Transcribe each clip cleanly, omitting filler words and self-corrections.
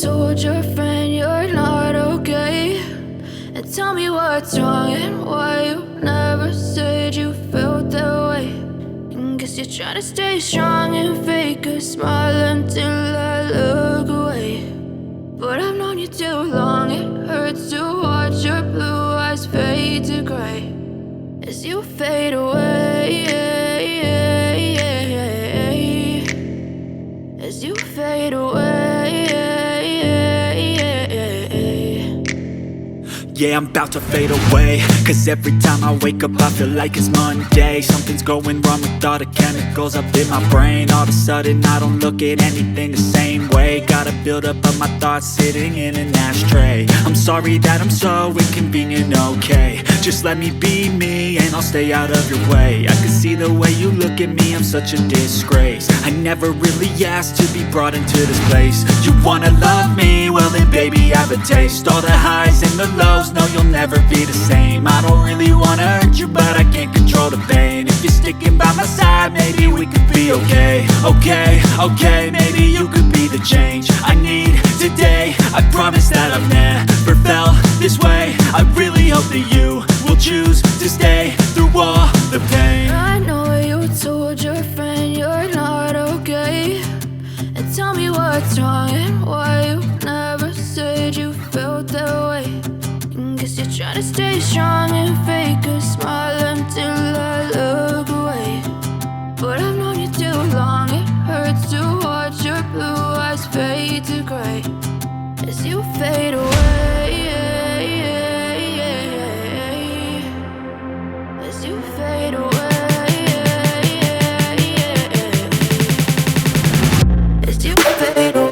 told your friend you're not okay, and tell me what's wrong and why you never said you felt that way. And guess you're trying to stay strong and fake a smile until I look away. But I've known you too long, it hurts to watch your blue eyes fade to gray as you fade away, as you fade away. Yeah, I'm about to fade away, cause every time I wake up I feel like it's Monday. Something's going wrong with all the chemicals up in my brain. All of a sudden I don't look at anything the same way. Gotta build up of my thoughts sitting in an ashtray. I'm sorry that I'm so inconvenient, okay. Just let me be me and I'll stay out of your way. I can see the way you look at me, I'm such a disgrace. I never really asked to be brought into this place. You wanna love me? Well then baby I have a taste. All the highs and the lows, no you'll never be the same. I don't really wanna hurt you but I can't control the pain. If you're sticking by my side maybe we could be okay. Okay, maybe you could be the change I need today. I promise that I've never felt this way. I really hope that you will choose to stay through all the pain. I know you told your friend you're not okay, and tell me what's wrong and why you never said you felt that way. And guess you're trying to stay strong and fake a smile until I look away. But I've known you too long, it hurts to watch your blue eyes fade to gray as you fade away, as you fade away, as you fade away.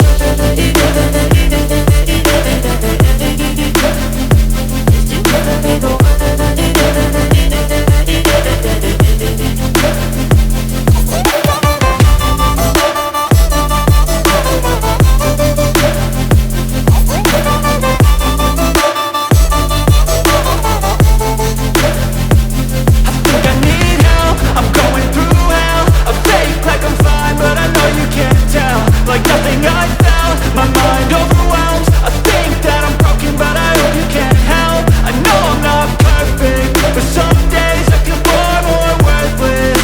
Like nothing I felt, my mind overwhelmed. I think that I'm broken but I hope you can't help. I know I'm not perfect, but some days I feel far more worthless.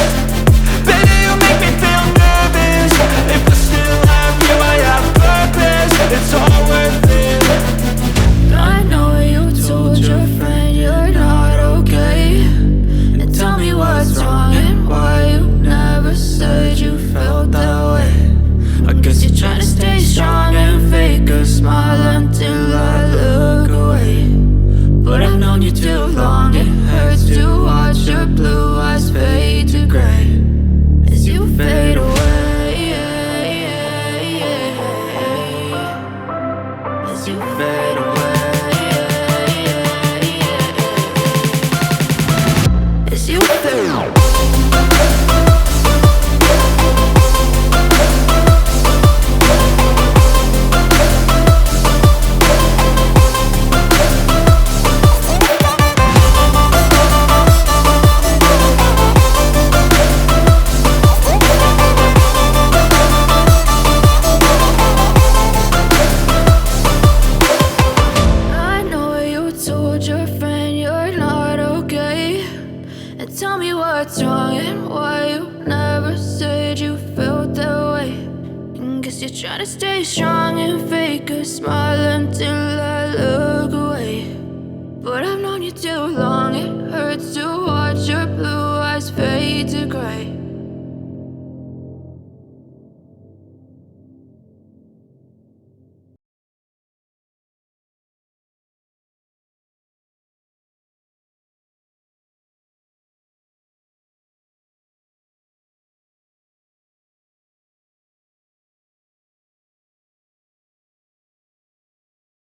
Baby, you make me feel nervous. If I still have you, I have purpose. It's all worth it. I know you told your friend you're not okay, and tell me what's wrong and why you never said you felt that way. I guess you're trying to stay strong and fake a smile until I look away. But I've known you too long, it hurts to watch your blue eyes fade to gray as you fade away, as you fade away, as you fade away. Your friend you're not okay, and tell me what's wrong and why you never said you felt that way. And guess you're trying to stay strong and fake a smile until I look away. But I've known you too long, it hurts to